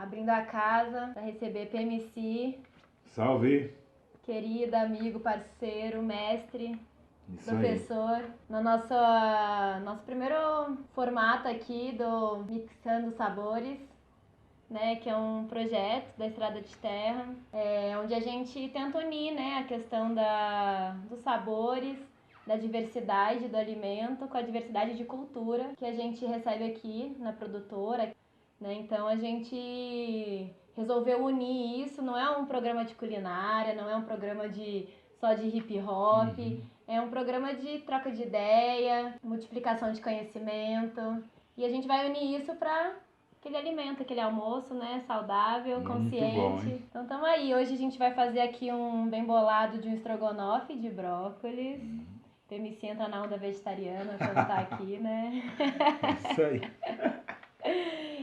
abrindo a casa para receber PMC. Salve! Querido amigo, parceiro, mestre, Isso professor. aí. No nosso primeiro formato aqui do Mixando Sabores, né, que é um projeto da Estrada de Terra, onde a gente tenta unir, né, a questão dos sabores, da diversidade do alimento com a diversidade de cultura que a gente recebe aqui na produtora, né? Então a gente resolveu unir isso. Não é um programa de culinária, não é um programa só de hip hop, é um programa de troca de ideia, multiplicação de conhecimento, e a gente vai unir isso para aquele alimento, aquele almoço, né, saudável, consciente. Bom, hein? Então tamo aí. Hoje a gente vai fazer aqui um bem bolado de um estrogonofe de brócolis. PMC entra na onda vegetariana quando tá aqui, né? Isso aí.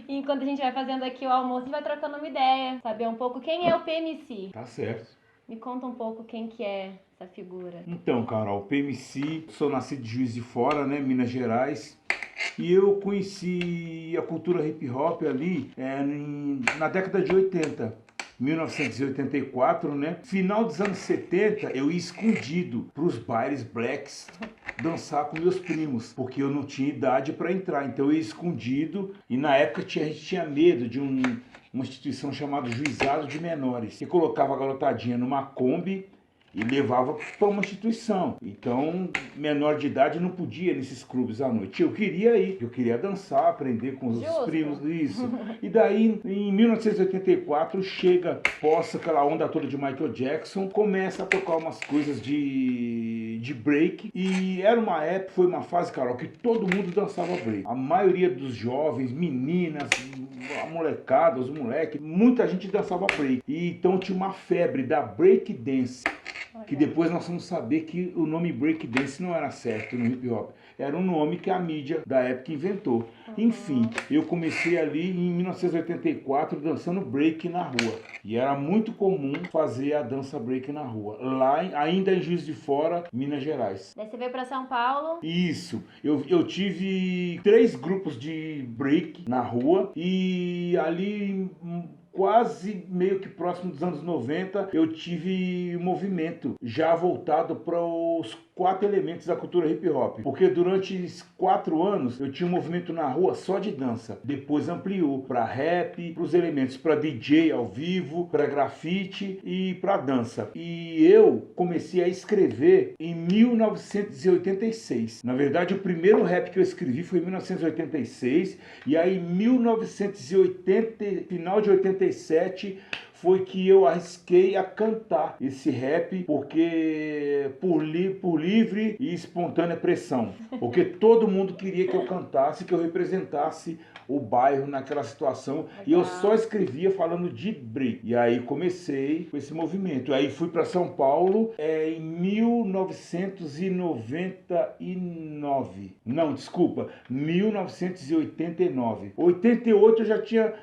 E enquanto a gente vai fazendo aqui o almoço, a gente vai trocando uma ideia, saber um pouco quem é o PMC. Tá certo. Me conta um pouco quem que é essa figura. Então, Carol, PMC, sou nascido de Juiz de Fora, né, Minas Gerais. E eu conheci a cultura hip hop ali na década de 80. 1984, né? Final dos anos 70, eu ia escondido pros bailes blacks dançar com meus primos, porque eu não tinha idade para entrar. Então eu ia escondido e na época a gente tinha medo de uma instituição chamada Juizado de Menores, que colocava a garotadinha numa Kombi e levava para uma instituição. Então, menor de idade não podia ir nesses clubes à noite. Eu queria ir, eu queria dançar, aprender com os outros primos, isso. E daí, em 1984, chega, posta aquela onda toda de Michael Jackson, começa a tocar umas coisas de break. E era uma época, foi uma fase, Carol, que todo mundo dançava break. A maioria dos jovens, meninas, a molecada, os moleques, muita gente dançava break. E então tinha uma febre da break dance. Que depois nós vamos saber que o nome breakdance não era certo no hip hop. Era um nome que a mídia da época inventou. Enfim, eu comecei ali em 1984 dançando break na rua. E era muito comum fazer a dança break na rua. Lá, ainda em Juiz de Fora, Minas Gerais. Daí você veio para São Paulo? Isso. Eu tive 3 grupos de break na rua. E ali quase meio que próximo dos anos 90, eu tive um movimento já voltado para os 4 elementos da cultura hip hop. Porque durante 4 anos eu tinha um movimento na rua só de dança. Depois ampliou para rap, para os elementos, para DJ ao vivo, para grafite e para dança. E eu comecei a escrever em 1986. Na verdade, o primeiro rap que eu escrevi foi em 1986. E aí em 1980, final de 87, foi que eu arrisquei a cantar esse rap, porque por livre e espontânea pressão. Porque todo mundo queria que eu cantasse, que eu representasse o bairro naquela situação. Legal. E eu só escrevia falando de break. E aí comecei com esse movimento. Aí fui para São Paulo em 1999. Não, desculpa, 1989. 88 eu já tinha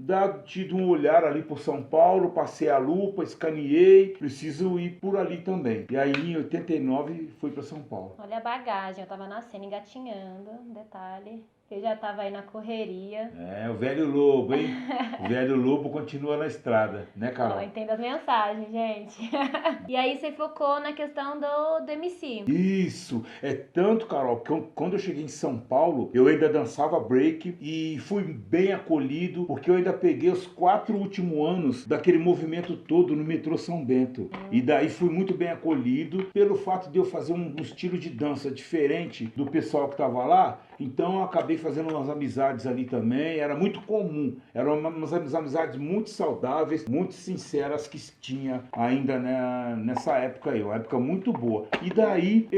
tido um olhar ali por São Paulo, passei a lupa, escaneei, preciso ir por ali também. E aí em 89 fui para São Paulo. Olha a bagagem, eu tava nascendo, engatinhando, detalhe. Eu já tava aí na correria. É, o velho lobo, hein? O velho lobo continua na estrada, né, Carol? Entenda as mensagens, gente. E aí você focou na questão do MC. Isso, é tanto, Carol, que quando eu cheguei em São Paulo, eu ainda dançava break e fui bem acolhido, porque eu ainda peguei os 4 últimos anos daquele movimento todo no metrô São Bento. E daí fui muito bem acolhido pelo fato de eu fazer um estilo de dança diferente do pessoal que tava lá. Então eu acabei fazendo umas amizades ali também, era muito comum, eram umas amizades muito saudáveis, muito sinceras que tinha ainda nessa época aí, uma época muito boa. E daí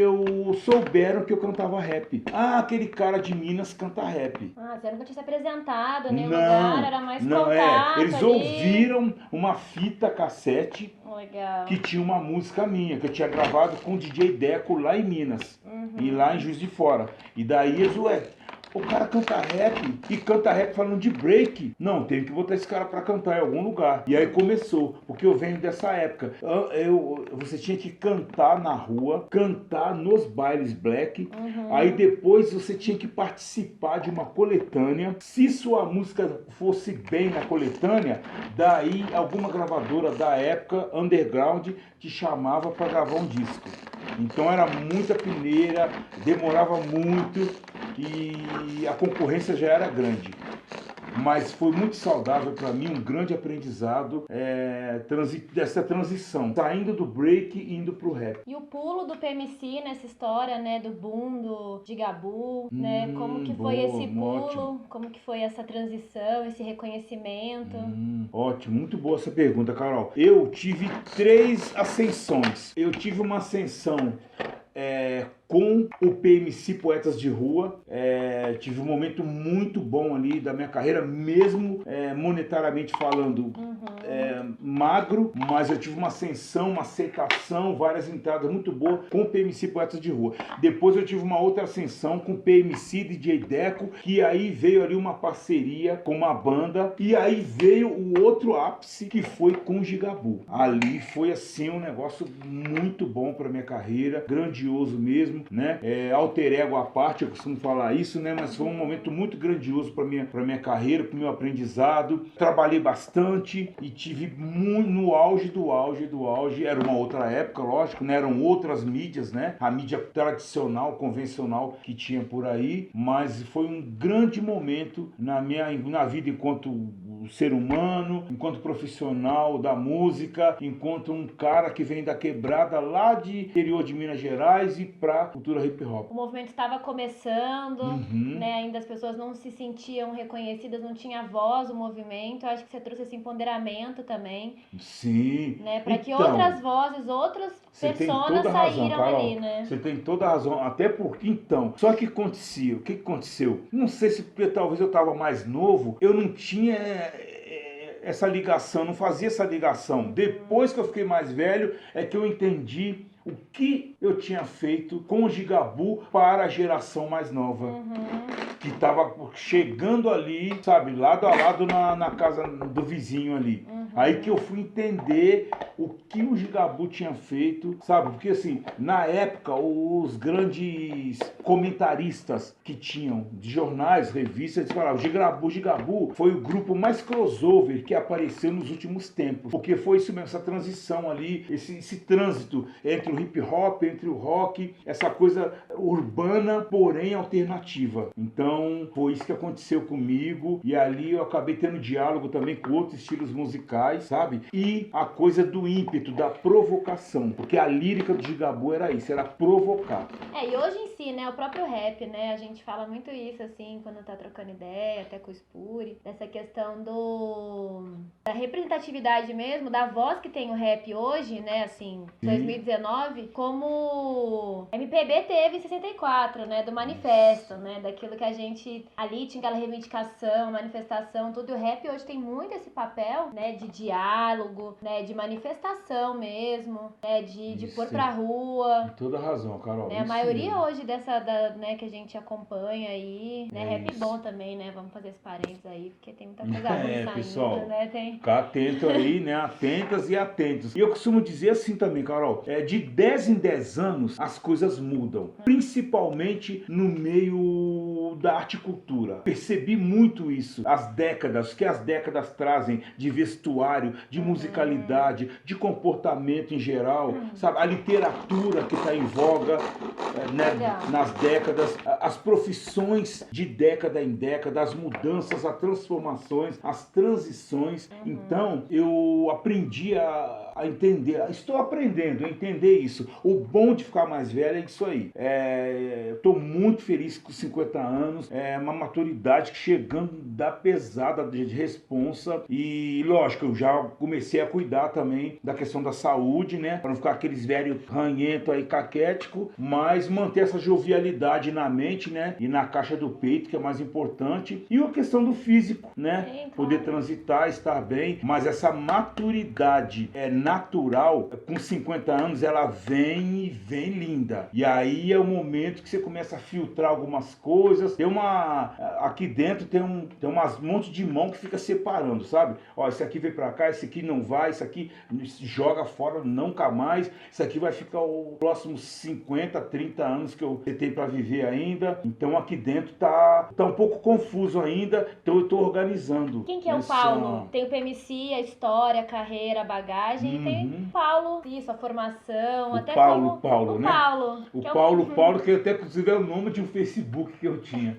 souberam que eu cantava rap. Ah, aquele cara de Minas canta rap. Ah, você nunca tinha se apresentado em nenhum lugar, era mais contato eles ali. ouviram uma fita cassete. Legal. Que tinha uma música minha, que eu tinha gravado com o DJ Deco lá em Minas, e lá em Juiz de Fora. E daí eles, o cara canta rap e canta rap falando de break. Não, tem que botar esse cara pra cantar em algum lugar. E aí começou, porque eu venho dessa época. Você tinha que cantar na rua, cantar nos bailes black. Aí depois você tinha que participar de uma coletânea. Se sua música fosse bem na coletânea, daí alguma gravadora da época, underground, te chamava para gravar um disco. Então era muita peneira, demorava muito e a concorrência já era grande. Mas foi muito saudável para mim, um grande aprendizado dessa transição, saindo do break e indo pro rap. E o pulo do PMC nessa história, né, do boom do Gigabu, né, como que foi esse pulo, ótimo. Como que foi essa transição, esse reconhecimento? Ótimo, muito boa essa pergunta, Carol. Eu tive 3 ascensões. Eu tive uma ascensão com o PMC Poetas de Rua, tive um momento muito bom ali da minha carreira, mesmo monetariamente falando, magro, mas eu tive uma ascensão, uma aceitação, várias entradas muito boas com o PMC Poetas de Rua. Depois eu tive uma outra ascensão com o PMC DJ Deco, que aí veio ali uma parceria com uma banda, e aí veio o outro ápice, que foi com o Gigabu. Ali foi assim um negócio muito bom para minha carreira, grandioso mesmo, né? Alter ego à parte, eu costumo falar isso, né? Mas foi um momento muito grandioso para minha carreira, para o meu aprendizado. Trabalhei bastante e tive muito no auge do auge. Era uma outra época, lógico, né? Eram outras mídias, né? A mídia tradicional, convencional que tinha por aí, mas foi um grande momento na vida enquanto ser humano, enquanto profissional da música, enquanto um cara que vem da quebrada lá de interior de Minas Gerais e pra cultura hip hop. O movimento estava começando, né? Ainda as pessoas não se sentiam reconhecidas, não tinha voz o movimento. Eu acho que você trouxe esse empoderamento também. Sim. Né? Para que outras vozes, outras pessoas saíram ali, né? Você tem toda a razão, até porque então. Só que acontecia, o que aconteceu? Não sei se porque talvez eu estava mais novo, eu não tinha essa ligação, não fazia essa ligação. Depois que eu fiquei mais velho, é que eu entendi o que eu tinha feito com o Gigabu para a geração mais nova. Que estava chegando ali, sabe, lado a lado na casa do vizinho ali. Aí que eu fui entender o que o Gigabu tinha feito, sabe? Porque assim, na época, os grandes comentaristas que tinham de jornais, revistas, eles falavam, Gigabu foi o grupo mais crossover que apareceu nos últimos tempos. Porque foi isso mesmo, essa transição ali, esse trânsito entre o hip hop, entre o rock, essa coisa urbana, porém alternativa. Então, foi isso que aconteceu comigo, e ali eu acabei tendo diálogo também com outros estilos musicais, sabe? E a coisa do ímpeto, da provocação, porque a lírica do Gigabu era isso, era provocar. E hoje em si, né, o próprio rap, né, a gente fala muito isso, assim, quando tá trocando ideia, até com o Spuri, dessa questão da representatividade mesmo, da voz que tem o rap hoje, né, assim, 2019, como MPB teve em 64, né, do manifesto, né, daquilo que a gente ali tinha aquela reivindicação, manifestação, tudo. O rap hoje tem muito esse papel, né, de diálogo, né, de manifestação mesmo, né, de pôr pra rua. Tem toda razão, Carol. Né, a maioria hoje né, que a gente acompanha aí, né, rap bom também, né, vamos fazer esse parênteses aí, porque tem muita coisa ruim saindo, pessoal, né, ficar atento aí, né, atentas e atentos. E eu costumo dizer assim também, Carol, de 10 em 10 anos as coisas mudam, principalmente no meio da arte e cultura. Percebi muito isso, que as décadas trazem de vestuário, de musicalidade, de comportamento em geral, sabe, a literatura que está em voga, né, nas décadas, as profissões de década em década, as mudanças, as transformações, as transições. Então, eu aprendi a entender, estou aprendendo a entender isso. O bom de ficar mais velho é isso aí. Estou muito feliz com 50 anos, uma maturidade que chegando da pesada de responsa, e lógico, eu já comecei a cuidar também da questão da saúde, né, para não ficar aqueles velhos ranhentos aí, caquético, mas manter essa jovialidade na mente, né, e na caixa do peito, que é mais importante, e a questão do físico, né, poder transitar, estar bem, mas essa maturidade natural, com 50 anos ela vem e vem linda. E aí é o momento que você começa a filtrar algumas coisas. Aqui dentro tem um monte de mão que fica separando, sabe? Ó, esse aqui vem pra cá, esse aqui não vai, esse aqui joga fora, nunca mais. Isso aqui vai ficar os próximos 50, 30 anos que você tem pra viver ainda. Então aqui dentro tá um pouco confuso ainda, então eu tô organizando. Quem que é o Paulo? Tem o PMC, a história, a carreira, a bagagem, e tem o Paulo, isso, a formação, o até Paulo, como o né? Paulo. O Paulo, que até inclusive é o nome de um Facebook que eu tinha.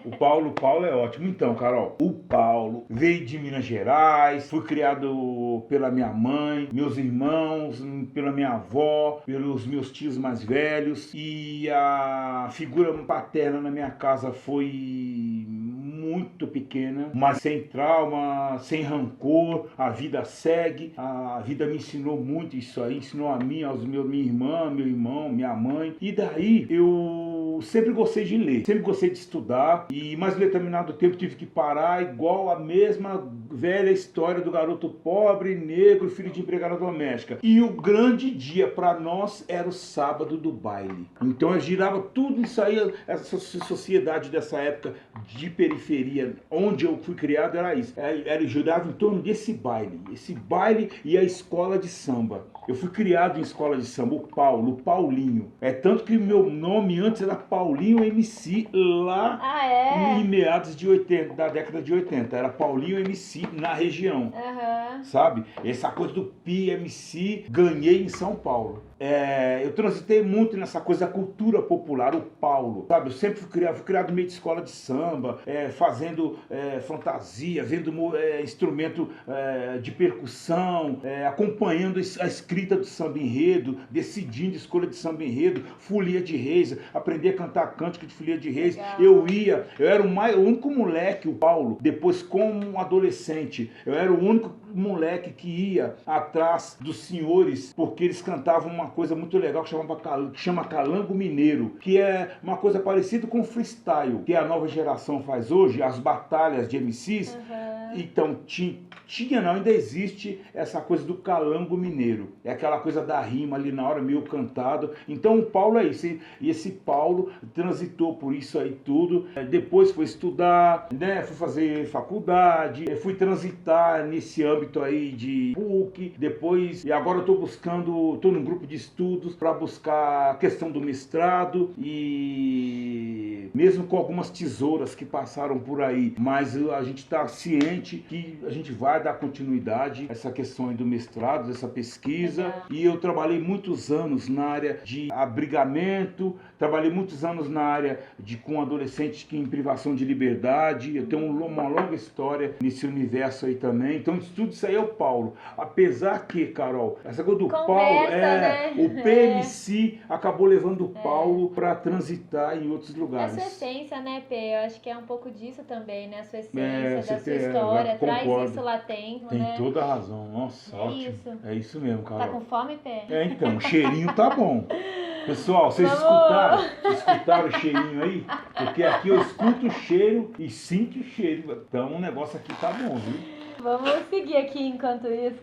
O Paulo é ótimo. Então, Carol, o Paulo veio de Minas Gerais, fui criado pela minha mãe, meus irmãos, pela minha avó, pelos meus tios mais velhos, e a figura paterna na minha casa foi muito pequena, mas sem trauma, sem rancor. A vida segue, a vida me ensinou muito isso aí, ensinou a mim, minha irmã, meu irmão, minha mãe. E daí eu sempre gostei de ler, sempre gostei de estudar, e mais em determinado tempo tive que parar, igual a mesma velha história do garoto pobre, negro, filho de empregada doméstica. E o grande dia para nós era o sábado do baile. Então eu girava tudo isso aí, essa sociedade dessa época de periferia, onde eu fui criado, era isso. Era girava em torno desse baile. Esse baile e a escola de samba. Eu fui criado em escola de samba, o Paulinho. É tanto que meu nome antes era Paulinho MC, lá em meados de 80, da década de 80. Era Paulinho MC na região. Sabe? Essa coisa do PMC, ganhei em São Paulo. Eu transitei muito nessa coisa da cultura popular, o Paulo, sabe? Eu sempre fui criado no meio de escola de samba, fazendo fantasia, vendo instrumento de percussão, acompanhando a escrita do samba enredo, decidindo a escolha de samba enredo, folia de reis, aprendi a cantar cântico de folia de reis. Eu era o único moleque, o Paulo, depois como adolescente, eu era o único moleque que ia atrás dos senhores, porque eles cantavam uma coisa muito legal que chama Calango Mineiro, que é uma coisa parecida com o freestyle, que a nova geração faz hoje, as batalhas de MCs. Então ainda existe essa coisa do Calango Mineiro, é aquela coisa da rima ali na hora, meio cantado. Então o Paulo é isso, e esse Paulo transitou por isso aí tudo, depois foi estudar, né, fui fazer faculdade, fui transitar nesse âmbito aí de PUC, depois, e agora eu estou num grupo de estudos para buscar a questão do mestrado, e mesmo com algumas tesouras que passaram por aí, mas a gente está ciente que a gente vai dar continuidade a essa questão aí do mestrado, dessa pesquisa. E eu trabalhei muitos anos na área de abrigamento, trabalhei muitos anos na área com adolescentes em privação de liberdade. Eu tenho uma longa história nesse universo aí também. Então, tudo isso aí é o Paulo. Apesar que, Carol, essa coisa do Paulo, né? O PMC acabou levando o Paulo para transitar em outros lugares. A sua essência, né, P? Eu acho que é um pouco disso também, né? A sua essência, da sua história, traz isso latente, Tem né? toda a razão. Nossa, ótimo. Isso. É isso mesmo, Carol. Tá com fome, P? Então, o cheirinho tá bom. Pessoal, vocês escutaram o cheirinho aí? Porque aqui eu escuto o cheiro e sinto o cheiro. Então o negócio aqui tá bom, viu? Vamos seguir aqui enquanto isso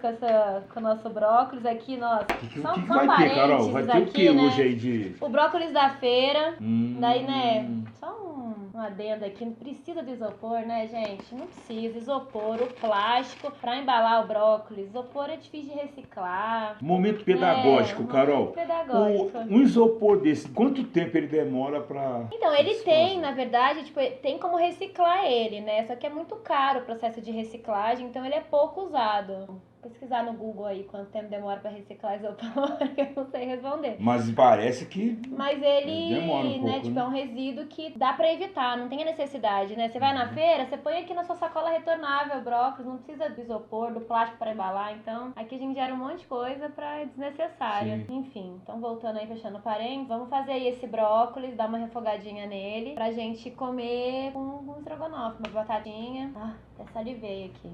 com o nosso brócolis aqui, nossa. O que vai ter, Carol? Vai ter o que hoje aí de... O brócolis da feira, daí, né, só um adendo aqui, não precisa de isopor, né, gente? Não precisa, isopor, o plástico pra embalar o brócolis. Isopor é difícil de reciclar. Momento pedagógico, Carol. Momento pedagógico. Um isopor desse, quanto tempo ele demora pra... Então, ele tem, na verdade, tipo, tem como reciclar ele, né? Só que é muito caro o processo de reciclagem, então ele é pouco usado. Pesquisar no Google aí quanto tempo demora para reciclar isopor, eu não sei responder. Mas parece que ele demora um pouco, né, tipo, é um resíduo que dá para evitar, não tem a necessidade, né? Você vai na feira, você põe aqui na sua sacola retornável brócolis, não precisa do isopor, do plástico para embalar, então aqui a gente gera um monte de coisa para desnecessária. Sim. Enfim, então voltando aí, fechando parênteses, vamos fazer aí esse brócolis, dar uma refogadinha nele pra gente comer com um estrogonofe, uma batatinha. Até salivei aqui.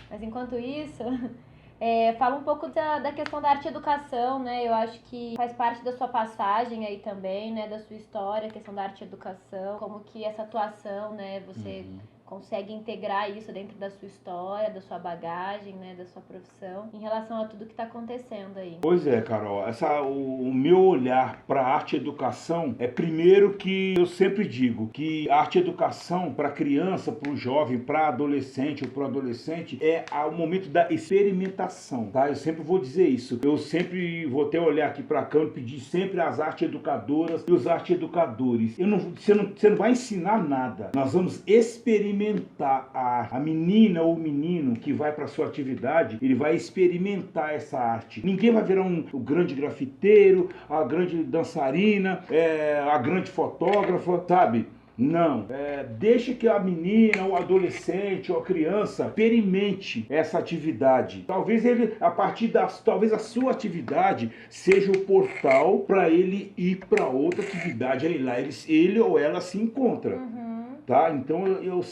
Mas enquanto isso... fala um pouco da questão da arte-educação, né? Eu acho que faz parte da sua passagem aí também, né? Da sua história, a questão da arte-educação, como que essa atuação, né? Você consegue integrar isso dentro da sua história, da sua bagagem, né, da sua profissão, em relação a tudo que está acontecendo aí. Pois é, Carol, o meu olhar para arte e educação é primeiro que eu sempre digo que arte e educação para criança, para o jovem, para adolescente ou para o adolescente é o momento da experimentação, tá? Eu sempre vou dizer isso. Eu sempre vou até olhar aqui para cá e pedir sempre às arte educadoras e os arte educadores. Você não vai ensinar nada. Nós vamos experimentar a menina ou o menino que vai para sua atividade, ele vai experimentar essa arte. Ninguém vai virar o grande grafiteiro, a grande dançarina, a grande fotógrafa, sabe? Não, deixa que a menina, o adolescente ou a criança experimente essa atividade. Talvez talvez a sua atividade seja o portal para ele ir para outra atividade. Aí lá ele ou ela se encontra. Tá? Então eu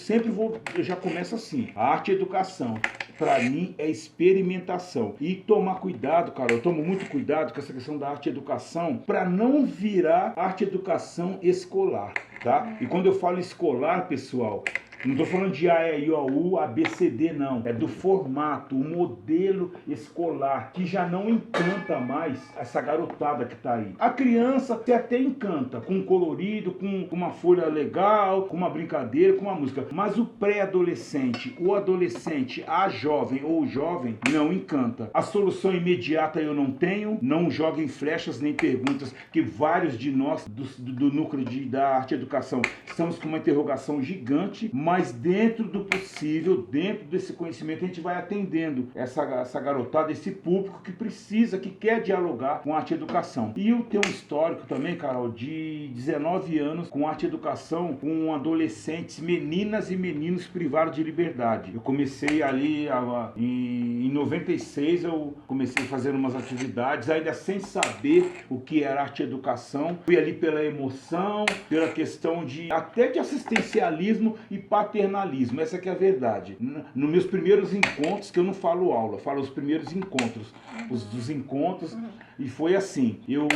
já começo assim, a arte e educação. Para mim é experimentação. E tomar cuidado, cara, eu tomo muito cuidado com essa questão da arte e educação para não virar arte e educação escolar, tá? E quando eu falo escolar, pessoal, não estou falando de A, E, I, O, U, A, B, C, D, não. É do formato, o modelo escolar, que já não encanta mais essa garotada que está aí. A criança se até encanta, com um colorido, com uma folha legal, com uma brincadeira, com uma música. Mas o pré-adolescente, o adolescente, a jovem ou o jovem, não encanta. A solução imediata eu não tenho, não joguem flechas nem perguntas, que vários de nós, do núcleo da arte e educação, estamos com uma interrogação gigante, mas dentro do possível, dentro desse conhecimento, a gente vai atendendo essa garotada, esse público que precisa, que quer dialogar com arte e educação. E eu tenho um histórico também, Carol, de 19 anos com arte e educação, com adolescentes, meninas e meninos privados de liberdade. Eu comecei ali em 96, eu comecei fazendo umas atividades, ainda sem saber o que era arte e educação. Fui ali pela emoção, pela questão até de assistencialismo e paternalismo, essa que é a verdade. Nos meus primeiros encontros, que eu não falo aula, eu falo os primeiros encontros, dos encontros, e foi assim, eu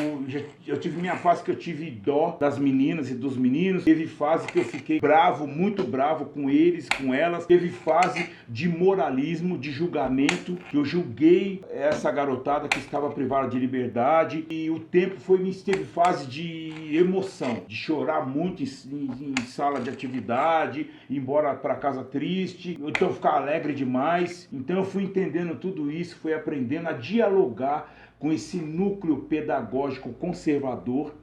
tive minha fase que eu tive dó das meninas e dos meninos, teve fase que eu fiquei bravo, muito bravo com eles, com elas, teve fase de moralismo, de julgamento, que eu julguei essa garotada que estava privada de liberdade, e o tempo teve fase de emoção, de chorar muito em sala de atividade, ir embora para casa triste, então ficar alegre demais. Então eu fui entendendo tudo isso, fui aprendendo a dialogar com esse núcleo pedagógico conservador,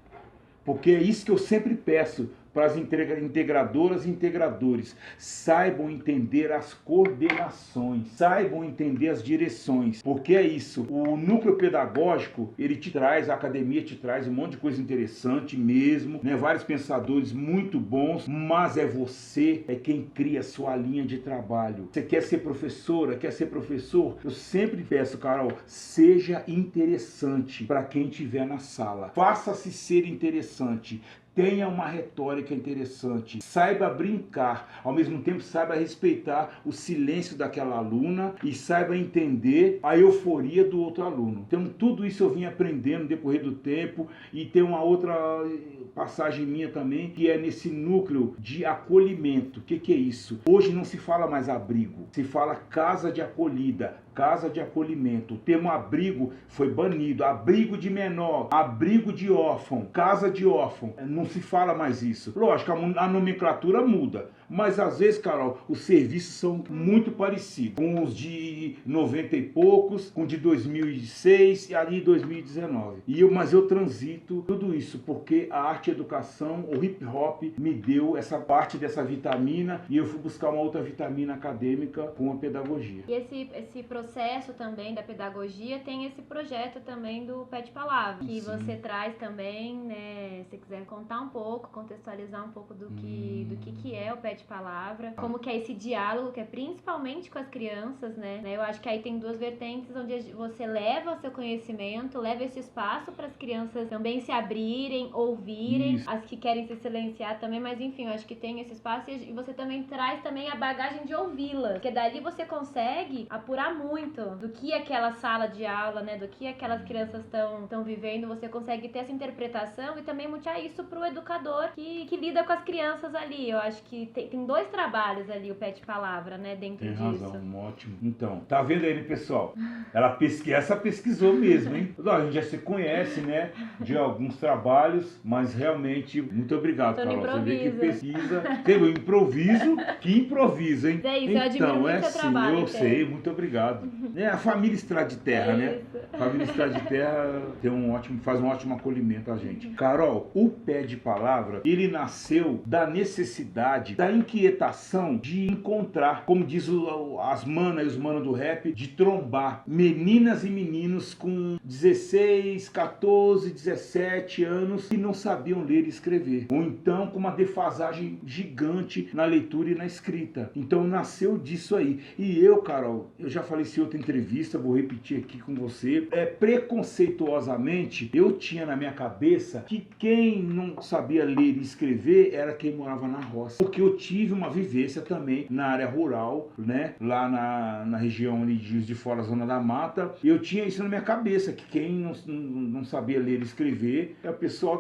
porque é isso que eu sempre peço para as integradoras e integradores. Saibam entender as coordenações, saibam entender as direções, porque é isso, o núcleo pedagógico, ele te traz, a academia te traz um monte de coisa interessante mesmo, né? Vários pensadores muito bons, mas é você, é quem cria a sua linha de trabalho. Você quer ser professora, quer ser professor? Eu sempre peço, Carol, seja interessante para quem estiver na sala. Faça-se ser interessante. Tenha uma retórica interessante, saiba brincar, ao mesmo tempo saiba respeitar o silêncio daquela aluna e saiba entender a euforia do outro aluno. Então tudo isso eu vim aprendendo no decorrer do tempo, e tem uma outra passagem minha também, que é nesse núcleo de acolhimento. O que é isso? Hoje não se fala mais abrigo, se fala casa de acolhida, casa de acolhimento. O termo abrigo foi banido. Abrigo de menor, abrigo de órfão, casa de órfão. Não se fala mais isso. Lógico, a nomenclatura muda, mas às vezes, Carol, os serviços são muito parecidos, com os de 90 e poucos, com de 2006 e ali 2019. Mas eu transito tudo isso porque a arte e educação, o hip hop, me deu essa parte dessa vitamina, e eu fui buscar uma outra vitamina acadêmica com a pedagogia. E esse processo também da pedagogia tem esse projeto também do Pé de Palavra, que Sim. Você traz também, né? Se quiser contar um pouco, contextualizar um pouco do que é o Pé de Palavra, como que é esse diálogo, que é principalmente com as crianças, né? Eu acho que aí tem duas vertentes, onde você leva o seu conhecimento, leva esse espaço para as crianças também se abrirem, ouvirem, Isso. As que querem se silenciar também, mas enfim, eu acho que tem esse espaço, e você também traz também a bagagem de ouvi-las, porque dali você consegue apurar muito muito do que aquela sala de aula, né, do que aquelas crianças estão vivendo. Você consegue ter essa interpretação e também mutar isso pro educador que lida com as crianças ali. Eu acho que tem dois trabalhos ali, o Pet Palavra, né, dentro Tem disso. razão, ótimo. Então, tá vendo aí, pessoal? Essa pesquisou mesmo, hein? A gente já se conhece, né, de alguns trabalhos, mas realmente, muito obrigado, Carol. Você vê que pesquisa, teve um improviso, que improviso, hein? É isso, eu admiro muito seu trabalho. Eu sei, muito obrigado. É a família Estrada de Terra, né? A família Estrada de Terra faz um ótimo acolhimento a gente. Carol, o Pé de Palavra, ele nasceu da necessidade, da inquietação de encontrar, como diz as manas e os manos do rap, de trombar meninas e meninos com 16, 14, 17 anos que não sabiam ler e escrever. Ou então com uma defasagem gigante na leitura e na escrita. Então nasceu disso aí. E eu, Carol, eu já falei isso em outra entrevista, vou repetir aqui com você. Preconceituosamente, eu tinha na minha cabeça que quem não sabia ler e escrever era quem morava na roça. Porque eu tive uma vivência também na área rural, né? Lá na região ali de Juiz de Fora, Zona da Mata. Eu tinha isso na minha cabeça, que quem não sabia ler e escrever é o pessoal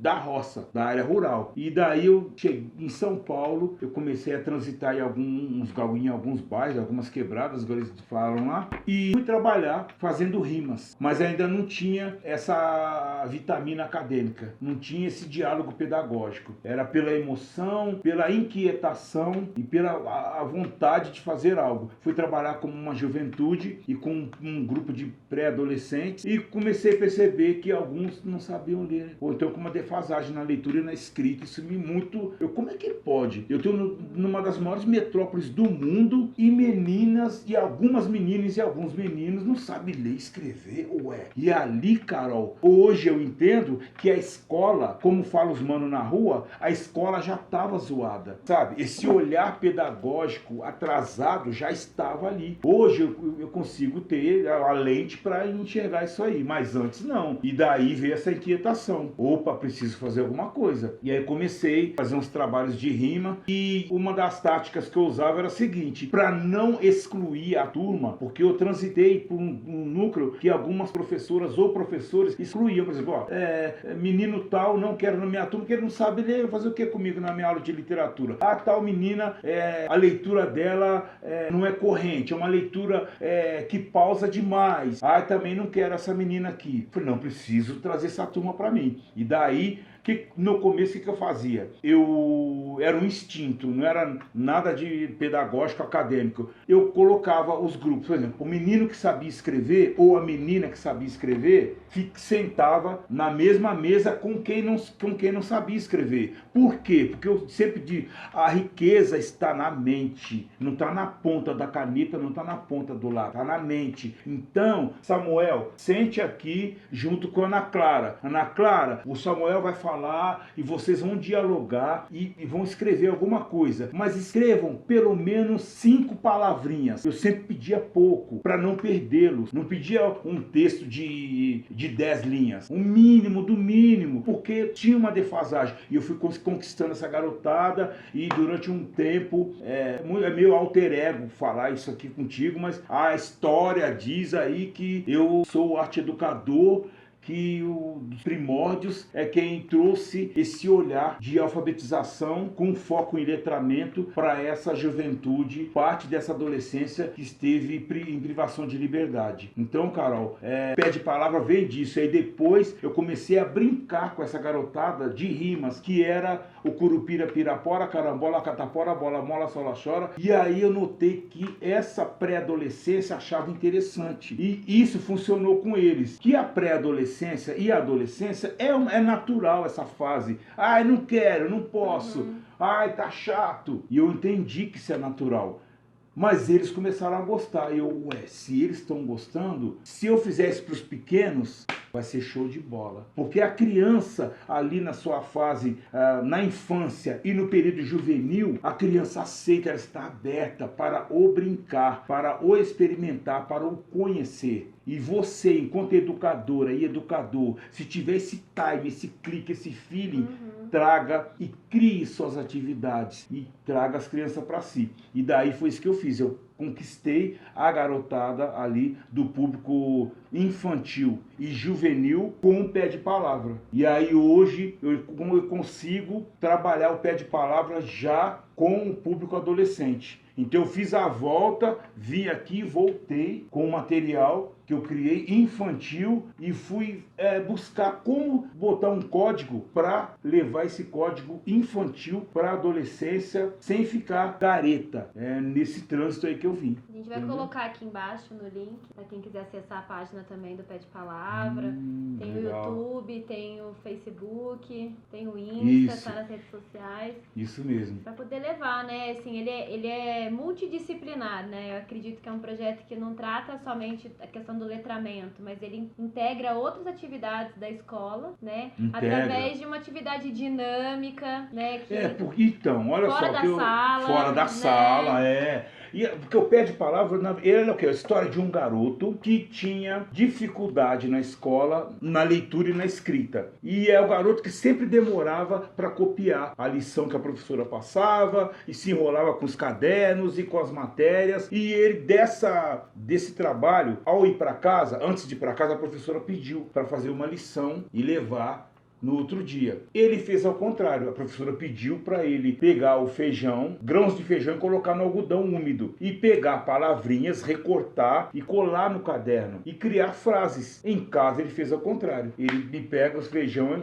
da roça, da área rural. E daí eu cheguei em São Paulo, eu comecei a transitar em alguns bairros, algumas quebradas, agora eles falam lá, e fui trabalhar fazendo rimas. Mas ainda não tinha essa vitamina acadêmica, não tinha esse diálogo pedagógico. Era pela emoção, pela inquietação e pela a vontade de fazer algo. Fui trabalhar com uma juventude e com um grupo de pré-adolescentes e comecei a perceber que alguns não sabiam ler, ou então com uma defasagem na leitura e na escrita. Isso me muito... como é que pode? Eu estou numa das maiores metrópoles do mundo e meninas, e algumas meninas e alguns meninos não sabem ler e escrever, ué. E ali, Carol, hoje eu entendo que a escola, como falam os manos na rua, a escola já estava zoada, sabe? Esse olhar pedagógico atrasado já estava ali. Hoje eu consigo ter a lente para enxergar isso aí, mas antes não. E daí veio essa inquietação. Opa, preciso fazer alguma coisa. E aí comecei a fazer uns trabalhos de rima e uma das táticas que eu usava era a seguinte, para não excluir a turma, porque eu transitei por um núcleo que algumas professoras ou professores excluíam, por exemplo, menino tal não quero na minha turma porque ele não sabe ler, fazer o que comigo na minha aula de literatura? A tal menina, a leitura dela não é corrente, é uma leitura que pausa demais. Também não quero essa menina aqui. Falei, não, preciso trazer essa turma para mim. E daí, no começo, o que eu fazia? Era um instinto, não era nada de pedagógico acadêmico. Eu colocava os grupos, por exemplo, o menino que sabia escrever ou a menina que sabia escrever sentava na mesma mesa com quem não sabia escrever. Por quê? Porque eu sempre digo, a riqueza está na mente, não está na ponta da caneta, não está na ponta do lápis, está na mente. Então, Samuel, sente aqui junto com a Ana Clara. Ana Clara, o Samuel vai falar e vocês vão dialogar e vão escrever alguma coisa. Mas escrevam pelo menos 5 palavrinhas. Eu sempre pedia pouco para não perdê-los. Não pedia um texto de 10 linhas. O mínimo do mínimo, porque tinha uma defasagem. E eu fui conquistando essa garotada e durante um tempo, é meio alter ego falar isso aqui contigo, mas a história diz aí que eu sou arte educador, que dos primórdios é quem trouxe esse olhar de alfabetização com foco em letramento para essa juventude, parte dessa adolescência que esteve em privação de liberdade. Então, Carol, Pé de Palavra veio disso. Aí depois eu comecei a brincar com essa garotada de rimas, que era o curupira, pirapora, carambola, catapora, bola, mola, sola, chora. E aí eu notei que essa pré-adolescência achava interessante. E isso funcionou com eles. Que a pré-adolescência e a adolescência é natural essa fase. Não quero, não posso. Tá chato. E eu entendi que isso é natural. Mas eles começaram a gostar. Se eles estão gostando, se eu fizer isso para os pequenos, vai ser show de bola. Porque a criança ali na sua fase, na infância e no período juvenil, a criança aceita, ela está aberta para o brincar, para o experimentar, para o conhecer. E você, enquanto educadora e educador, se tiver esse time, esse clique, esse feeling, traga e crie suas atividades e traga as crianças para si. E daí foi isso que eu fiz. Eu conquistei a garotada ali do público infantil e juvenil com o pé de palavra. E aí hoje eu consigo trabalhar o pé de palavra já com o público adolescente. Então eu fiz a volta, vim aqui, voltei com o material que eu criei infantil e fui buscar como botar um código para levar esse código infantil para a adolescência sem ficar careta nesse trânsito aí que eu vim. A gente vai colocar aqui embaixo no link para quem quiser acessar a página também do Pé de Palavra. Tem legal. o YouTube, tem o Facebook, tem o Insta, Isso. tá nas redes sociais. Isso mesmo. Para poder levar, né? Assim, ele é multidisciplinar, né? Eu acredito que é um projeto que não trata somente a questão do letramento, mas ele integra outras atividades da escola, né? Integra. Através de uma atividade dinâmica, né? Que Então, olha fora só. da Que sala, fora da né? sala, porque o pé de palavra, ele é o quê? A história de um garoto que tinha dificuldade na escola, na leitura e na escrita. E é o garoto que sempre demorava para copiar a lição que a professora passava e se enrolava com os cadernos e com as matérias. E ele, desse trabalho, ao ir para casa, antes de ir para casa, a professora pediu para fazer uma lição e levar no outro dia. Ele fez ao contrário. A professora pediu para ele pegar o feijão, grãos de feijão, e colocar no algodão úmido e pegar palavrinhas, recortar e colar no caderno e criar frases. Em casa ele fez ao contrário. Ele pega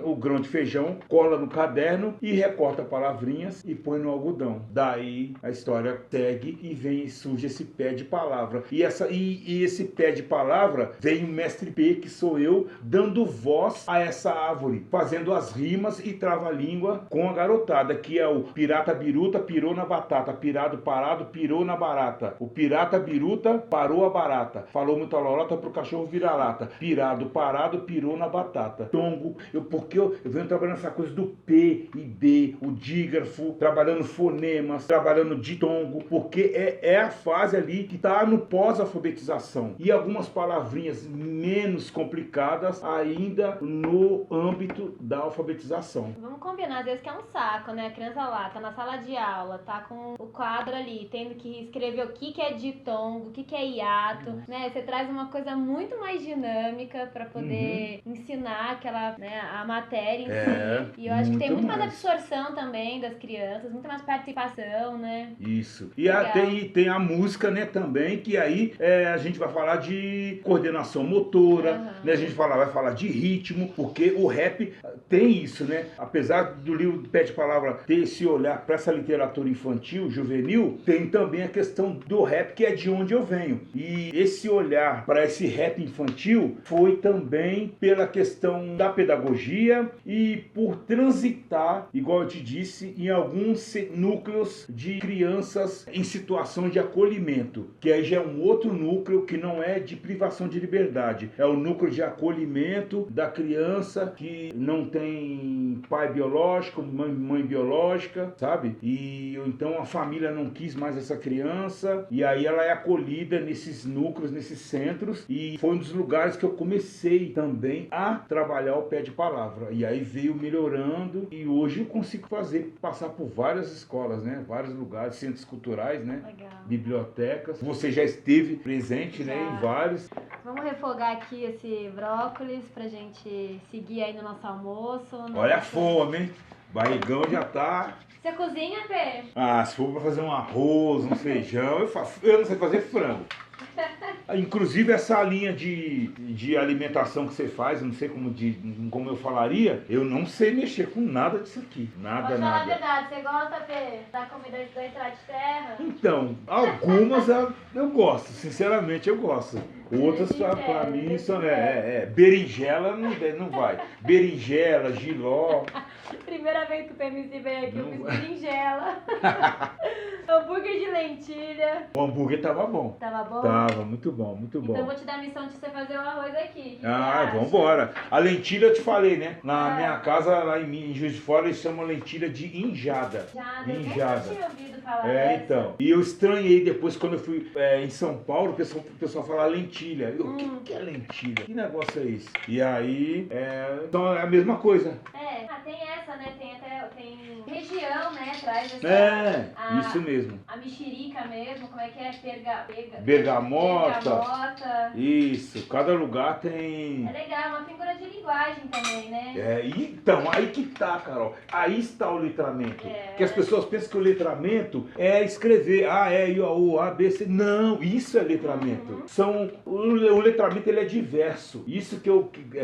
o grão de feijão, cola no caderno e recorta palavrinhas e põe no algodão. Daí a história segue e surge esse pé de palavra. E esse pé de palavra vem o mestre P, que sou eu, dando voz a essa árvore, fazendo as rimas e trava-língua com a garotada, que é o pirata biruta pirou na batata, pirado parado pirou na barata, o pirata biruta parou a barata, falou muita lorota pro cachorro vira-lata, pirado parado pirou na batata. Tongo, porque eu venho trabalhando essa coisa do P e B, o dígrafo, trabalhando fonemas, trabalhando ditongo, porque é a fase ali que tá no pós-alfabetização. E algumas palavrinhas menos complicadas ainda no âmbito da alfabetização. Vamos combinar, às vezes que é um saco, né? A criança lá tá na sala de aula, tá com o quadro ali, tendo que escrever o que é ditongo, o que é hiato, né? Você traz uma coisa muito mais dinâmica para poder ensinar aquela, né, a matéria em si. E eu acho que tem muito mais absorção também das crianças, muito mais participação, né? Isso. E tem a música, né, também, que aí a gente vai falar de coordenação motora, né? A gente vai falar de ritmo, porque o rap tem isso, né? Apesar do livro do Pé de Palavra ter esse olhar para essa literatura infantil, juvenil, tem também a questão do rap, que é de onde eu venho. E esse olhar para esse rap infantil foi também pela questão da pedagogia e por transitar, igual eu te disse, em alguns núcleos de crianças em situação de acolhimento, que aí já é um outro núcleo que não é de privação de liberdade, é o núcleo de acolhimento da criança que não tem pai biológico, mãe biológica, sabe? E então a família não quis mais essa criança e aí ela é acolhida nesses núcleos, nesses centros, e foi um dos lugares que eu comecei também a trabalhar o pé de palavra. E aí veio melhorando e hoje eu consigo passar por várias escolas, né? Vários lugares, centros culturais, né? Legal. Bibliotecas. Você já esteve presente, né? Em vários. Vamos refogar aqui esse brócolis pra gente seguir aí no nosso almoço. Olha a fome, hein? Barrigão já tá. Você cozinha, Pê? Se for pra fazer um arroz, um feijão, eu faço. Eu não sei fazer frango. Inclusive essa linha de alimentação que você faz, eu não sei como eu falaria, eu não sei mexer com nada disso aqui. Nada, Pode nada. falar a verdade, você gosta, Pê, da comida da Estrada de Terra? Então, algumas eu gosto, sinceramente eu gosto. Outras pra mim são berinjela não vai. Berinjela, jiló. Primeira vez que o PMC veio aqui, eu fiz berinjela. Hambúrguer de lentilha. O hambúrguer tava bom. Tava bom? Tava, muito bom, muito bom. Então eu vou te dar a missão de você fazer o arroz aqui. Vambora. A lentilha eu te falei, né? Na minha casa, lá em Juiz de Fora, eles chamam lentilha de injada. Eu nunca tinha ouvido falar dessa. Então. E eu estranhei depois, quando eu fui em São Paulo, o pessoal fala lentilha. Eu, o que é lentilha? Que negócio é esse? E aí, então é a mesma coisa. Tem essa, né? Tem até traz essa... Isso mesmo. A mexerica mesmo, como é que é? Bergamota. Isso, cada lugar tem... É legal, é uma figura de linguagem também, né? Então, aí que tá, Carol. Aí está o letramento. Que as pessoas pensam que o letramento é escrever O, A, B, C. Não, isso é letramento. O letramento ele é diverso. Isso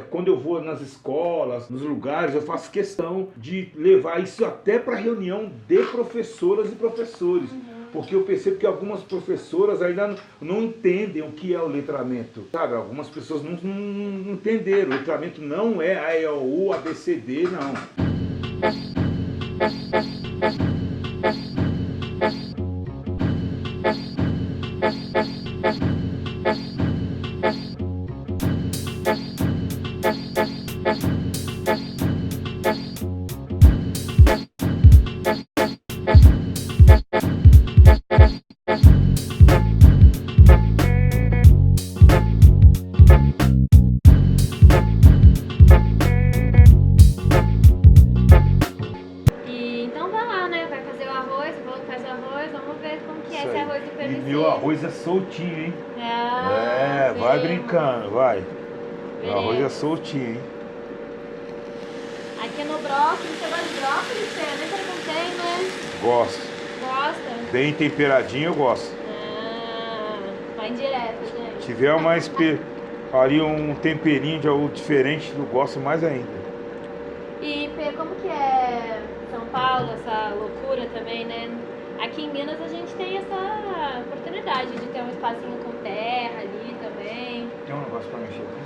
quando eu vou nas escolas, nos lugares, eu faço questão de levar isso até para reunião de professoras e professores. Porque eu percebo que algumas professoras ainda não entendem o que é o letramento. Sabe, algumas pessoas não entenderam. O letramento não é A, E, O, U, A, B, C, D, não. Meu arroz é soltinho, hein? Vai brincando, vai. Meu arroz é soltinho, hein? Aqui no brócolis, você gosta de brócolis? Eu nem perguntei, né? Gosto. Gosta? Bem temperadinho eu gosto. Vai direto, gente. Se tiver ali um temperinho de algo diferente, eu gosto mais ainda. E Pê, como que é São Paulo, essa loucura também, né? Aqui em Minas a gente tem essa oportunidade de ter um espacinho com terra ali também. Tem um negócio pra mexer aqui?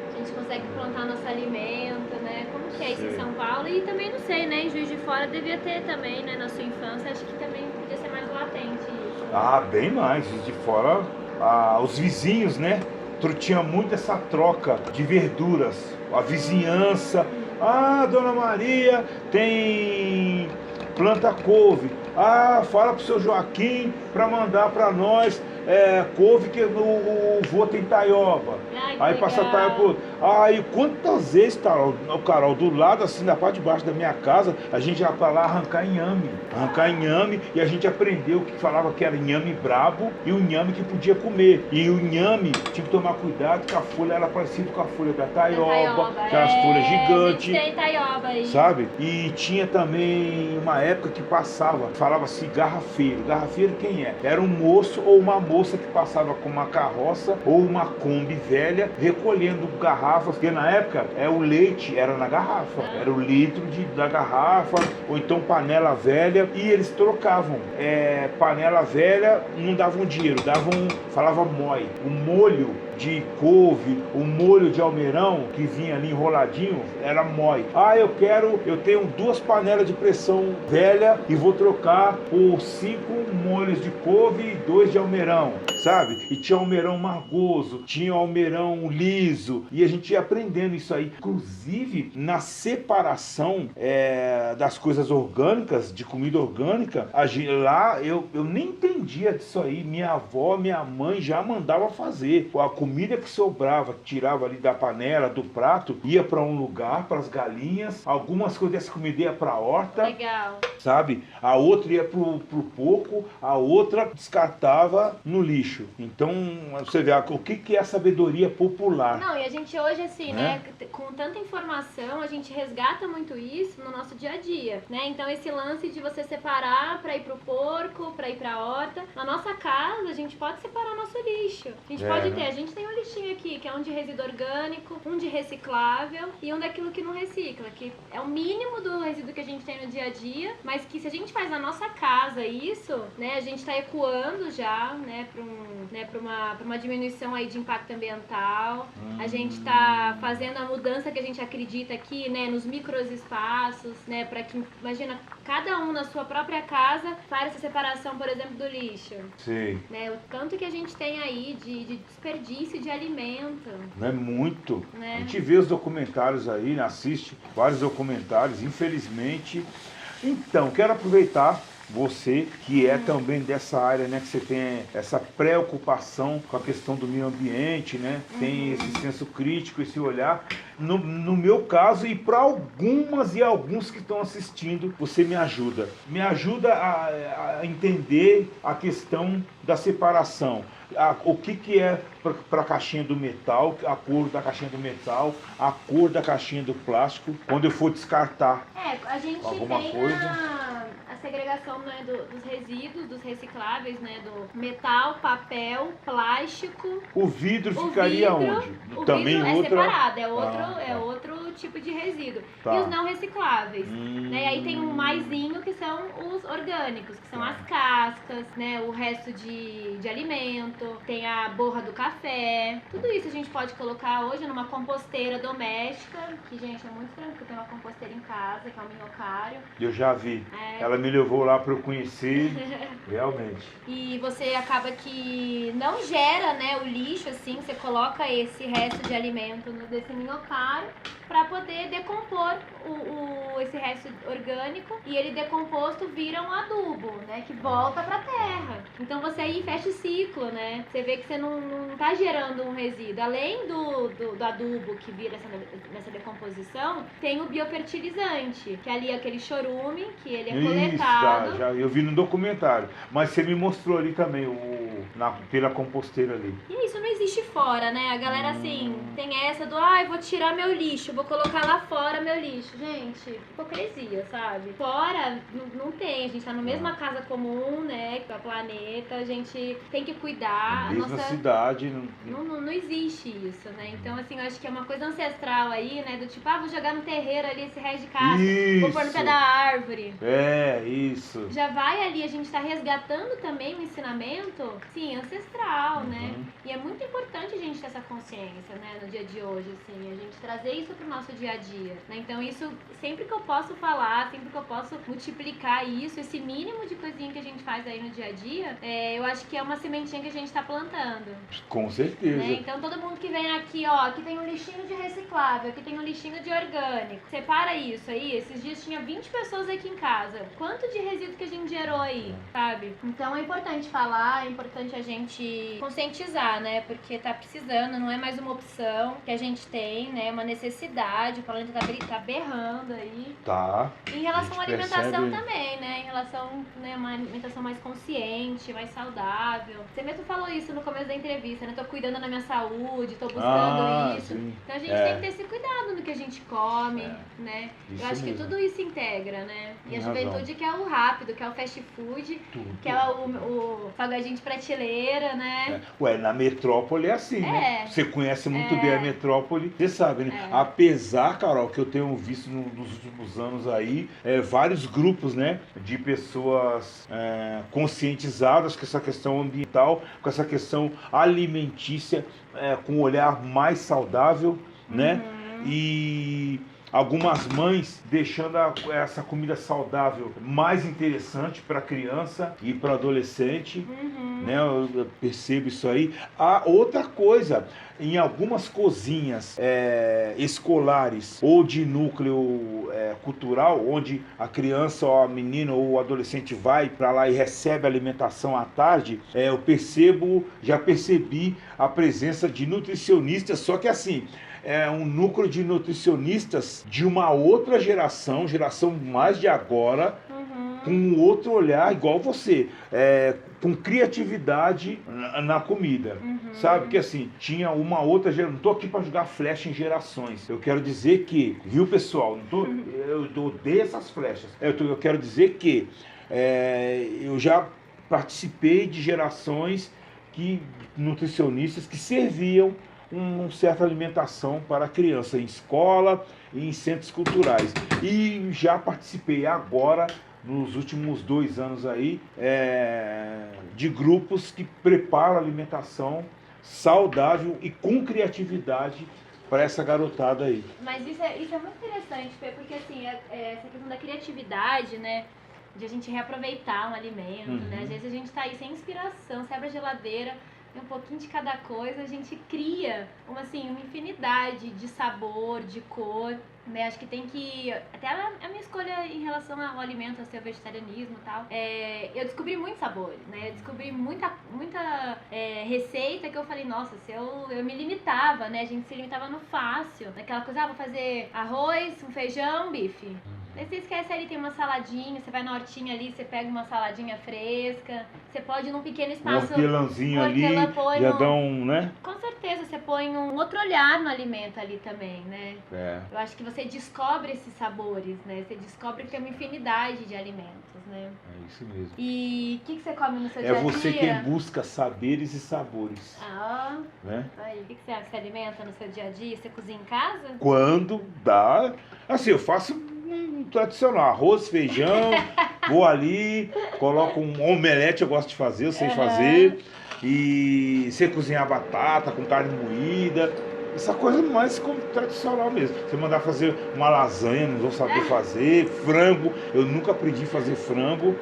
A gente consegue plantar nosso alimento, né? Como que é isso em São Paulo? E também não sei, né? Em Juiz de Fora devia ter também, né? Na sua infância, acho que também podia ser mais latente isso. Bem mais. Juiz de Fora, os vizinhos, né? Tinha muito essa troca de verduras. A vizinhança. Dona Maria tem... planta couve. Fala pro seu Joaquim para mandar para nós couve que o vô tem taioba. Aí passa a taioba pro outro. E quantas vezes, Carol, do lado assim, na parte de baixo da minha casa, a gente ia pra lá arrancar inhame. E a gente aprendeu que falava que era inhame brabo e o inhame que podia comer. E o inhame tinha que tomar cuidado que a folha era parecida com a folha da taioba, aquelas folhas gigantes. Tem taioba aí. Sabe? E tinha também uma época que falava-se garrafeiro. Garrafeiro quem é? Era um moço ou uma moça que passava com uma carroça ou uma Kombi velha recolhendo garrafas, porque na época o leite era na garrafa, era o litro da garrafa, ou então panela velha, e eles trocavam. Panela velha não davam dinheiro, falava mói. O molho de couve, o molho de almeirão que vinha ali enroladinho, era mói. Eu tenho 2 panelas de pressão velha e vou trocar por 5 molhos de couve e 2 de almeirão, sabe? E tinha almeirão margoso, tinha almeirão liso, e a gente ia aprendendo isso aí. Inclusive, na separação das coisas orgânicas, de comida orgânica, lá eu nem entendia disso aí. Minha avó, minha mãe já mandava fazer. A comida que sobrava, tirava ali da panela, do prato, ia para um lugar, para as galinhas. Algumas coisas dessa comida ia para a horta. Legal. Sabe? A outra ia pro porco, a outra descartava no lixo. Então, você vê o que é a sabedoria popular. Não, e a gente hoje, assim, né, com tanta informação, a gente resgata muito isso no nosso dia a dia, né? Então, esse lance de você separar para ir pro porco, para ir pra horta. Na nossa casa, a gente pode separar nosso lixo. A gente pode ter, a gente tem um lixinho aqui, que é um de resíduo orgânico, um de reciclável e um daquilo que não recicla, que é o mínimo do resíduo que a gente tem no dia a dia, mas que se a gente faz na nossa casa isso, né, a gente tá ecoando já, né, pra uma diminuição aí de impacto ambiental. A gente tá fazendo a mudança que a gente acredita aqui, né, nos microespaços, né, para que, imagina, cada um na sua própria casa faz essa separação, por exemplo, do lixo. Sim. Né, o tanto que a gente tem aí de desperdício de alimento. Não é muito. Né? A gente vê os documentários aí, assiste vários documentários, infelizmente. Então, quero aproveitar você que é também dessa área, né, que você tem essa preocupação com a questão do meio ambiente, né, tem esse senso crítico, esse olhar. No meu caso e para algumas e alguns que estão assistindo, você me ajuda. Me ajuda a entender a questão da separação. O que é para a caixinha do metal, a cor da caixinha do metal, a cor da caixinha do plástico, quando eu for descartar A gente alguma tem coisa. a segregação, né, dos resíduos, dos recicláveis, né, do metal, papel, plástico. O vidro ficaria onde? O Também vidro outra... é separado, tá. é outro tipo de resíduo. Tá. E os não recicláveis. Né? E aí tem um maisinho que são os orgânicos, que são as cascas, né, o resto de alimento, tem a borra do café. Tudo isso a gente pode colocar hoje numa composteira doméstica, que, gente, é muito tranquilo. Tem uma composteira em casa, que é um minhocário. Eu já vi. É. Ela me levou lá para eu conhecer, realmente. E você acaba que não gera, né, o lixo, assim, você coloca esse resto de alimento desse minhocário para poder decompor esse resto orgânico, e ele decomposto vira um adubo, né, que volta para a terra. Então você aí fecha o ciclo, né? Você vê que você não tá gerando um resíduo. Além do adubo que vira nessa decomposição, tem o biofertilizante, que é ali aquele chorume, que ele é coletado. Já, eu vi no documentário. Mas você me mostrou ali também, pela composteira ali. E isso não existe fora, né? A galera, assim, tem essa do, eu vou tirar meu lixo, vou colocar lá fora meu lixo. Gente, hipocrisia, sabe? Fora, não tem. A gente tá na mesma casa comum, né? Com o planeta. A gente tem que cuidar. Na mesma cidade. Não existe isso, né? Então, assim, eu acho que é uma coisa ancestral aí, né? Do tipo, vou jogar no terreiro ali esse resto de casca. Vou pôr no pé da árvore. É, isso. Já vai ali, a gente tá resgatando também um ensinamento, sim, ancestral, né? E é muito importante a gente ter essa consciência, né, no dia de hoje, assim, a gente trazer isso pro nosso dia a dia, né? Então isso, sempre que eu posso falar, sempre que eu posso multiplicar isso, esse mínimo de coisinha que a gente faz aí no dia a dia, eu acho que é uma sementinha que a gente tá plantando. Com certeza. Né? Então todo mundo que vem aqui, ó, aqui tem um lixinho de reciclável, aqui tem um lixinho de orgânico. Separa isso aí, esses dias tinha 20 pessoas aqui em casa. Quanto de resíduo que a gente gerou aí, sabe? Então é importante falar, é importante a gente conscientizar, né? Porque tá precisando, não é mais uma opção que a gente tem, né? É uma necessidade, o planeta tá berrando aí. Tá. Em relação à alimentação percebe... também, né? Em relação, né, uma alimentação mais consciente, mais saudável. Você mesmo falou isso no começo da entrevista, né? Tô cuidando da minha saúde, tô buscando isso. Sim. Então a gente tem que ter esse cuidado no que a gente come, né? Isso Eu acho mesmo. que tudo isso integra, né? E Tem a juventude que é o rápido, que é o fast food, que é o pagodinho de prateleira, né? Na metrópole é assim, né? Você conhece muito bem a metrópole, você sabe, né? Apesar, Carol, que eu tenho visto nos últimos anos aí, vários grupos, né? De pessoas conscientizadas com essa questão ambiental, com essa questão alimentícia, com um olhar mais saudável, né? E algumas mães deixando essa comida saudável mais interessante para a criança e para o adolescente, né? Eu percebo isso aí. Outra coisa, em algumas cozinhas escolares ou de núcleo cultural, onde a criança ou a menina ou o adolescente vai para lá e recebe alimentação à tarde, já percebi a presença de nutricionistas, só que assim, um núcleo de nutricionistas de uma outra geração mais de agora, com um outro olhar, igual você, com criatividade na comida, sabe? Que assim, tinha uma outra geração, não estou aqui para jogar flecha em gerações, eu quero dizer que, viu pessoal, eu odeio essas flechas, eu quero dizer que eu já participei de gerações nutricionistas que serviam uma certa alimentação para a criança em escola e em centros culturais. E já participei agora, nos últimos 2 anos aí, de grupos que preparam alimentação saudável e com criatividade para essa garotada aí. Mas isso é muito interessante, porque assim, essa questão da criatividade, né? De a gente reaproveitar um alimento, né? Às vezes a gente tá aí sem inspiração, você abre a geladeira, tem um pouquinho de cada coisa, a gente cria uma infinidade de sabor, de cor, né? Acho que tem que... Até a minha escolha em relação ao alimento, ao seu vegetarianismo e tal, eu descobri muitos sabores, né? Eu descobri muita receita que eu falei, nossa, se eu me limitava, né? A gente se limitava no fácil, naquela coisa, vou fazer arroz, um feijão, bife. Aí você esquece ali, tem uma saladinha, você vai na hortinha ali, você pega uma saladinha fresca, você pode ir num pequeno espaço... Um hortelãzinho ali, já dá um, né? Com certeza, você põe um outro olhar no alimento ali também, né? Eu acho que você descobre esses sabores, né? Você descobre que tem uma infinidade de alimentos, né? É isso mesmo. E o que você come no seu dia a dia? É você quem busca saberes e sabores. Né? Aí, o que você alimenta no seu dia a dia? Você cozinha em casa? Quando dá. Assim, eu faço um tradicional, arroz, feijão, vou ali, coloco um omelete, eu gosto de fazer, eu sei fazer. E sei cozinhar batata com carne moída. Essa coisa mais como tradicional mesmo. Você mandar fazer uma lasanha, não vou saber fazer. Frango, eu nunca aprendi a fazer frango,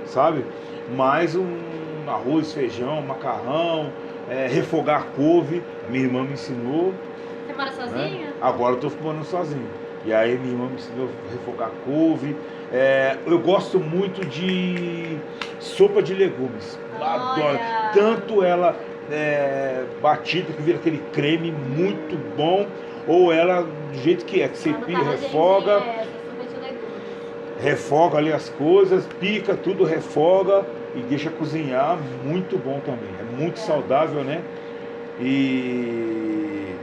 sabe? Mas um arroz, feijão, macarrão, refogar couve, minha irmã me ensinou. Você mora sozinho? Né? Agora eu tô morando sozinho. E aí minha irmã me ensinou a refogar couve. Eu gosto muito de sopa de legumes. Adoro. Tanto ela batida, que vira aquele creme muito bom, ou ela do jeito que você refoga. Refoga ali as coisas, pica tudo, refoga e deixa cozinhar, muito bom também. É muito saudável, né? E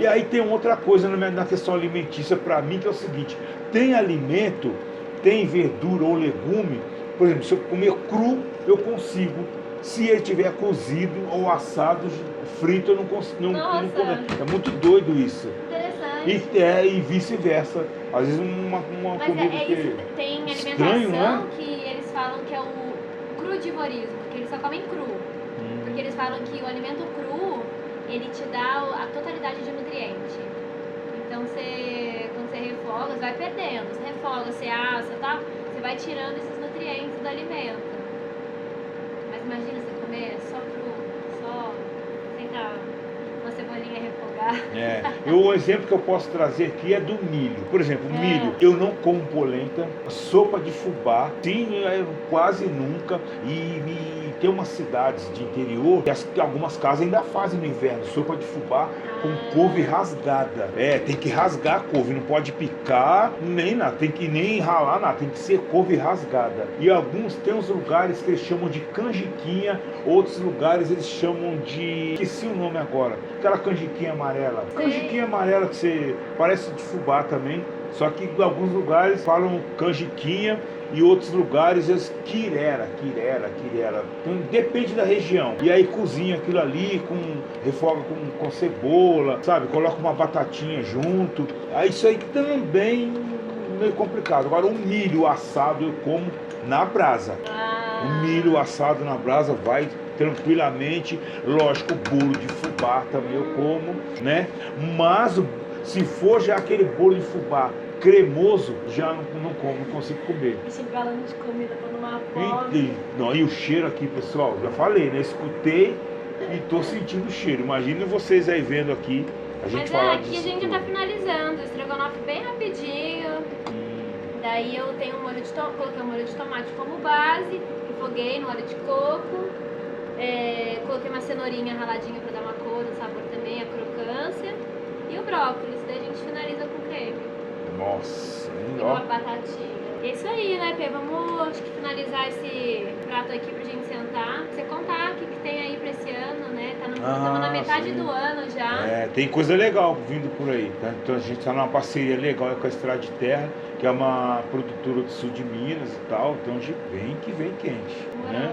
aí tem outra coisa na questão alimentícia para mim, que é o seguinte: tem alimento, tem verdura ou legume, por exemplo, se eu comer cru, eu consigo. Se ele tiver cozido ou assado, frito, eu não consigo. Não comer. É muito doido isso. Interessante. E vice-versa. Às vezes uma comida isso, tem alimentação estranho, né? que eles falam que é o crudivorismo, porque eles só comem cru. Porque eles falam que o alimento cru, ele te dá a totalidade de nutriente. Então quando você refoga, você vai perdendo. Você refoga, você assa, tá? Você vai tirando esses nutrientes do alimento. Mas imagina você comer só cru, só sem dar uma cebolinha refogar. O exemplo que eu posso trazer aqui é do milho. Por exemplo, milho, eu não como polenta, sopa de fubá, sim, quase nunca. E tem umas cidades de interior que algumas casas ainda fazem no inverno sopa de fubá com couve rasgada. Tem que rasgar a couve, não pode picar nem nada, tem que nem ralar nada, tem que ser couve rasgada. E tem uns lugares que eles chamam de canjiquinha, outros lugares eles chamam de... esqueci o nome agora, aquela canjiquinha amarela. Canjiquinha amarela que você parece de fubá também, só que em alguns lugares falam canjiquinha e outros lugares eles quirera. Então depende da região. E aí cozinha aquilo ali, refoga com cebola, sabe? Coloca uma batatinha junto. Aí isso aí também é meio complicado. Agora o milho assado eu como na brasa. O milho assado na brasa vai tranquilamente. Lógico, o bolo de fubá também eu como, né? Mas se for já aquele bolo de fubá cremoso, já não como, não consigo comer. Esse falando de comida, tô numa fome. E o cheiro aqui, pessoal, já falei, né? Escutei e tô sentindo o cheiro. Imaginem vocês aí vendo aqui a gente falar disso. Aqui a gente já tá finalizando, o estrogonofe bem rapidinho. Daí eu tenho coloquei um molho de tomate como base, refoguei no óleo de coco, coloquei uma cenourinha raladinha pra dar uma cor, um sabor também, a crocância. E o brócolis, daí a gente finaliza com creme. Nossa, e uma batatinha. É isso aí, né, Pê? Vamos, acho que, finalizar esse prato aqui pra gente sentar. Você contar o que tem aí pra esse ano, né? Estamos na metade do ano já. Tem coisa legal vindo por aí, tá? Então a gente tá numa parceria legal com a Estrada de Terra, que é uma produtora do sul de Minas e tal. Então a gente vem quente, né?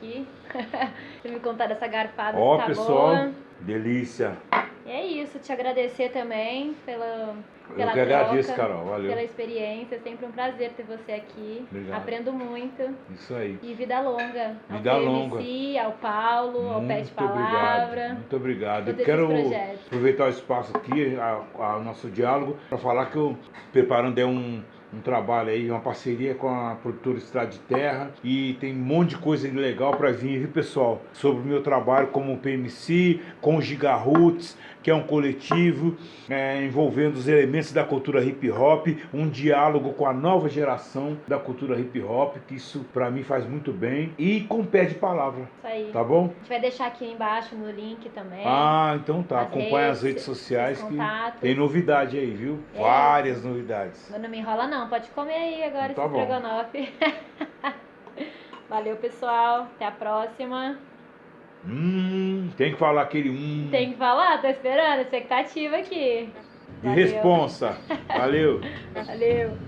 aqui. Você me contar dessa garfada, Ó, se tá pessoal, boa. delícia. E é isso, te agradecer também pela Eu que troca, agradeço, Carol. pela Valeu. experiência. É sempre um prazer ter você aqui. Obrigado. Aprendo muito. Isso aí. E vida longa. Vida ao longa. PMC, ao Paulo, ao Pé de Muito Palavra. obrigado. Muito obrigado. Eu Todos quero esses projetos. aproveitar o espaço aqui, o nosso diálogo, para falar que eu preparando um trabalho aí, uma parceria com a produtora Estrada de Terra, e tem um monte de coisa legal para vir, viu, pessoal? Sobre o meu trabalho como PMC, com o Gigaroots, que é um coletivo envolvendo os elementos da cultura hip hop, um diálogo com a nova geração da cultura hip hop, que isso para mim faz muito bem, e com Pé de Palavra. Isso aí. Tá bom? A gente vai deixar aqui embaixo no link também. Ah, então tá. Acompanha as redes sociais que tem novidade aí, viu? Várias novidades. Mas não me enrola não, pode comer aí agora Tá esse bom. estrogonofe. Valeu, pessoal. Até a próxima. Tem que falar aquele Tem que falar, tô esperando, expectativa aqui. de responsa. Valeu. Valeu.